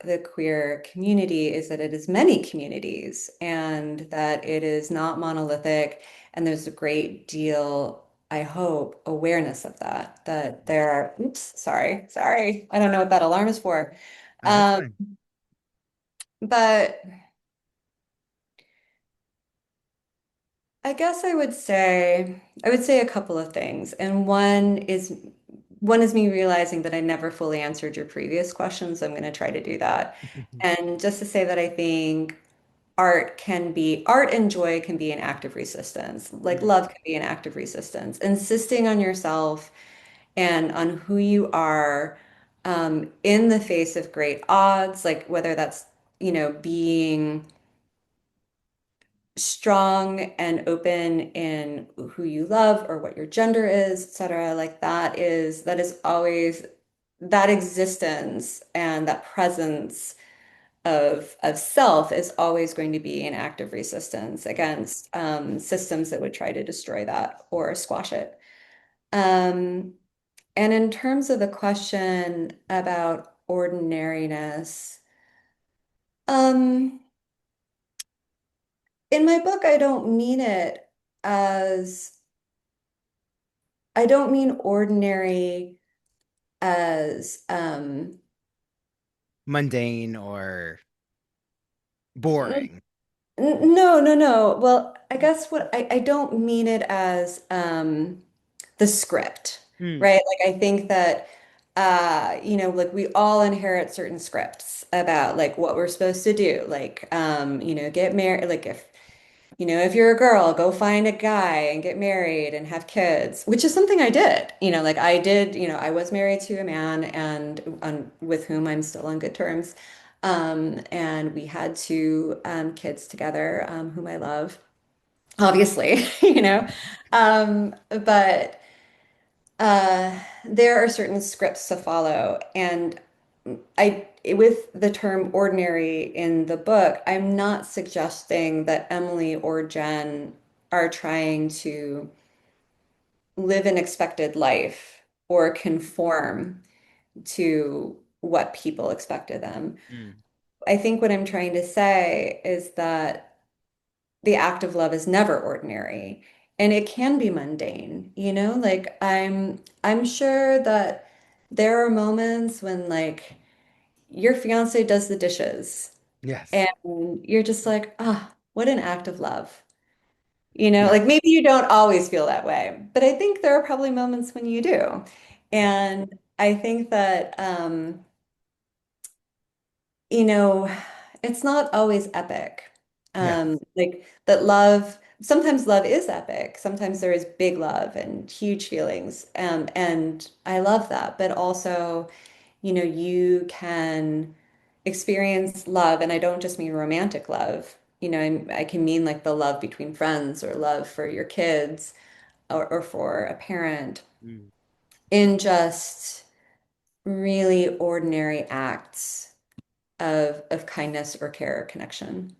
the queer community is that it is many communities and that it is not monolithic. And there's a great deal, I hope, awareness of that, that there are, oops, sorry. I don't know what that alarm is for. It's Um, fine. but I guess I would say a couple of things. And one is me realizing that I never fully answered your previous questions. So I'm going to try to do that. And just to say that I think art and joy can be an act of resistance. Like Mhm. love can be an act of resistance. Insisting on yourself and on who you are in the face of great odds, like whether that's, being strong and open in who you love or what your gender is, etc. Like that is always that existence and that presence of self is always going to be an act of resistance against systems that would try to destroy that or squash it. Um, and in terms of the question about ordinariness, um, in my book, as I don't mean ordinary as Mundane or boring. No, no, no. Well, I guess what I don't mean it as the script, Mm. right? Like I think that like we all inherit certain scripts about like what we're supposed to do. Like get married, like if you're a girl, go find a guy and get married and have kids, which is something I did. Like I did, I was married to a man and with whom I'm still on good terms. And we had two kids together, whom I love, obviously, but there are certain scripts to follow. And with the term ordinary in the book, I'm not suggesting that Emily or Jen are trying to live an expected life or conform to what people expect of them. Mm. I think what I'm trying to say is that the act of love is never ordinary and it can be mundane, like I'm sure that there are moments when like your fiance does the dishes Yes. and you're just like, ah, what an act of love. Yeah. Like maybe you don't always feel that way, but I think there are probably moments when you do. Yeah. And I think that, you know, it's not always epic. Yeah. Like that love, sometimes love is epic. Sometimes there is big love and huge feelings. And I love that. But also, you can experience love, and I don't just mean romantic love. I can mean like the love between friends or love for your kids or for a parent Mm. in just really ordinary acts of kindness or care or connection.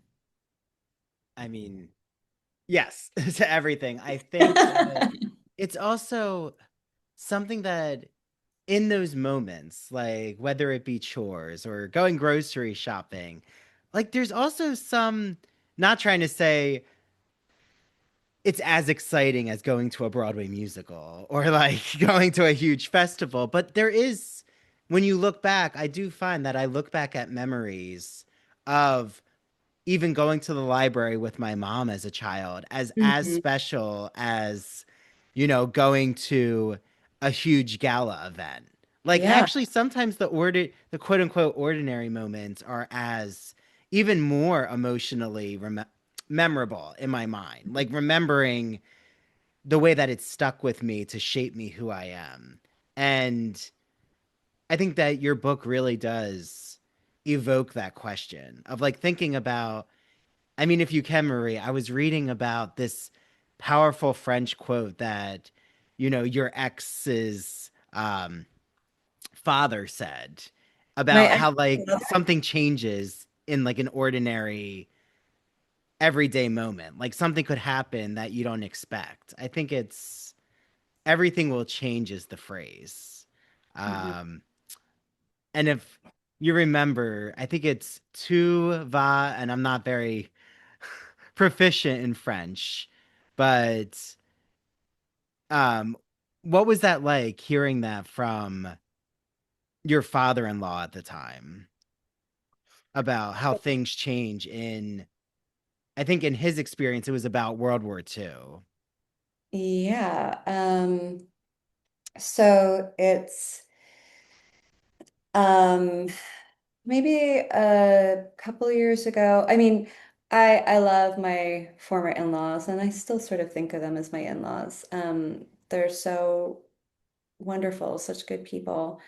I mean, yes, to everything. I think that it's also something that in those moments, like whether it be chores or going grocery shopping, like there's also some, not trying to say it's as exciting as going to a Broadway musical or like going to a huge festival, but there is, when you look back, I do find that I look back at memories of even going to the library with my mom as a child as Mhm. special as going to a huge gala event. Like Yeah. actually sometimes the quote unquote ordinary moments are as even more emotionally memorable in my mind. Like remembering the way that it stuck with me to shape me who I am. And I think that your book really does evoke that question of like thinking about, I mean, if you can, Marie, I was reading about this powerful French quote that, your ex's father said My about ex, how like something changes in like an ordinary everyday moment. Like something could happen that you don't expect. I think it's everything will change is the phrase. Mhm. Um, and if you remember, I think it's tu vas, and I'm not very proficient in French, but um, what was that like hearing that from your father-in-law at the time about how things change in, I think in his experience, it was about World War II. Yeah. So it's um maybe a couple years ago. I mean, I love my former in-laws, and I still sort of think of them as my in-laws. They're so wonderful, such good people.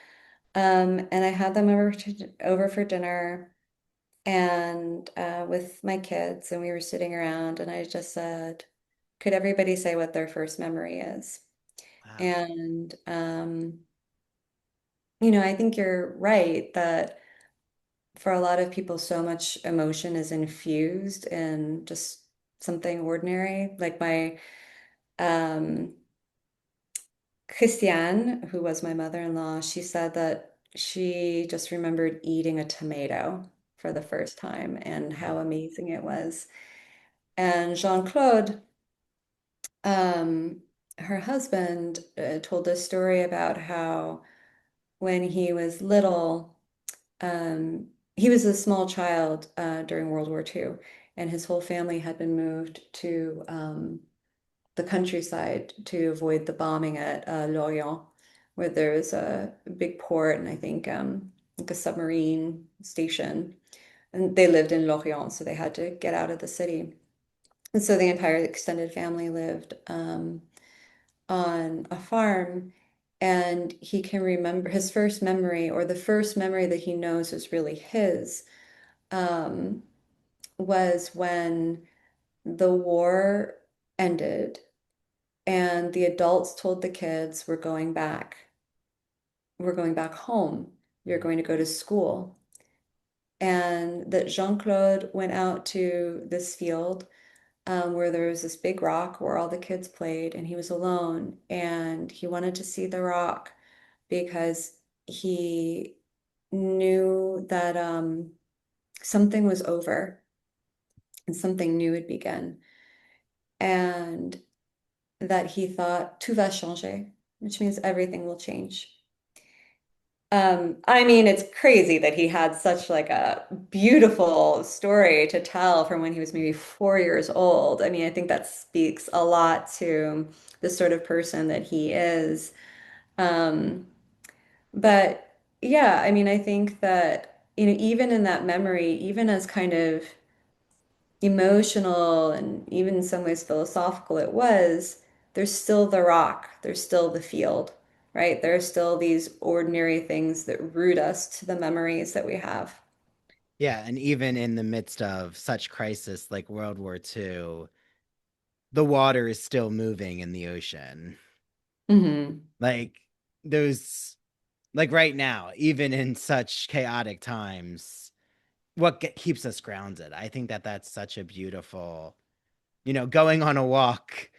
And I had them over for dinner and with my kids, and we were sitting around, and I just said, could everybody say what their first memory is? Wow. And I think you're right that for a lot of people, so much emotion is infused in just something ordinary. Like my um, Christiane, who was my mother-in-law, she said that she just remembered eating a tomato for the first time and how amazing it was. And Jean-Claude, um, her husband, told this story about how when he was little, he was a small child during World War II, and his whole family had been moved to the countryside to avoid the bombing at Lorient, where there was a big port and I think like a submarine station. And they lived in Lorient, so they had to get out of the city. And so the entire extended family lived on a farm. And he can remember his first memory, or the first memory that he knows is really his, um, was when the war ended and the adults told the kids, we're going back home. You're going to go to school. And that Jean-Claude went out to this field where there was this big rock where all the kids played, and he was alone. And he wanted to see the rock because he knew that something was over and something new would begin. And that he thought tout va changer, which means everything will change. I mean, it's crazy that he had such like a beautiful story to tell from when he was maybe 4 years old. I mean, I think that speaks a lot to the sort of person that he is. Um, but yeah, I mean, I think that, even in that memory, even as kind of emotional and even in some ways philosophical it was, there's still the rock, there's still the field, right? There are still these ordinary things that root us to the memories that we have. Yeah, and even in the midst of such crisis like World War II, the water is still moving in the ocean. Hmm. Like those, like right now, even in such chaotic times, what keeps us grounded? I think that that's such a beautiful, going on a walk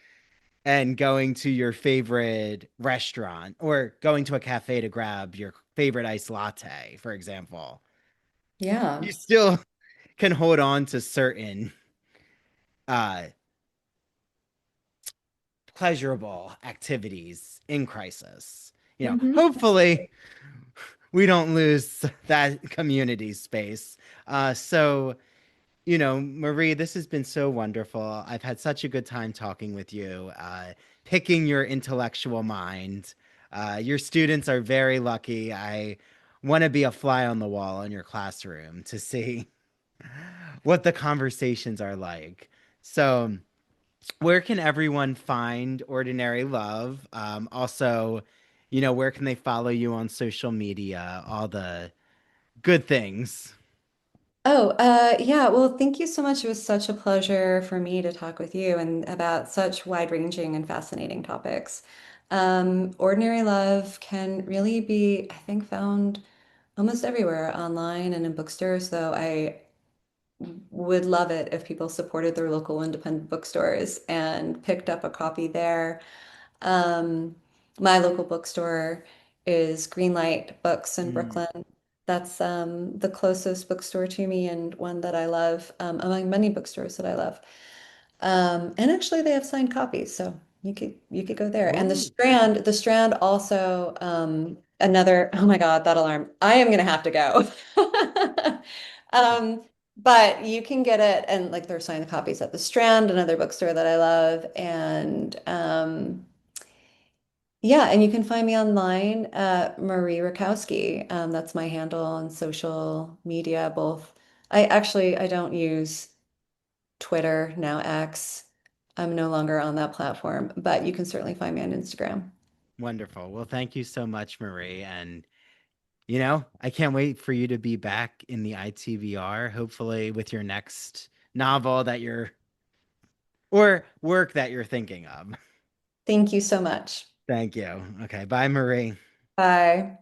and going to your favorite restaurant or going to a cafe to grab your favorite iced latte, for example. Yeah. You still can hold on to certain uh pleasurable activities in crisis. Hmm. Hopefully we don't lose that community space. So, Marie, this has been so wonderful. I've had such a good time talking with you, picking your intellectual mind. Your students are very lucky. I want to be a fly on the wall in your classroom to see what the conversations are like. So, where can everyone find Ordinary Love? Also, where can they follow you on social media? All the good things. Oh, yeah. Well, thank you so much. It was such a pleasure for me to talk with you and about such wide-ranging and fascinating topics. Ordinary Love can really be, I think, found almost everywhere online and in bookstores, though I would love it if people supported their local independent bookstores and picked up a copy there. Um, my local bookstore is Greenlight Books in Mm, Brooklyn. That's the closest bookstore to me and one that I love, among many bookstores that I love. And actually they have signed copies, so you could go there. And whoa. The Strand also another, oh my God, that alarm. I am gonna have to go. Um, but you can get it and like they're signed copies at the Strand, another bookstore that I love. And yeah, and you can find me online at Marie Rutkoski. That's my handle on social media, both. I don't use Twitter, now X. I'm no longer on that platform, but you can certainly find me on Instagram. Wonderful. Well, thank you so much, Marie. And, I can't wait for you to be back in the ITBR, hopefully with your next novel or work that you're thinking of. Thank you so much. Thank you. Okay. Bye, Marie. Bye.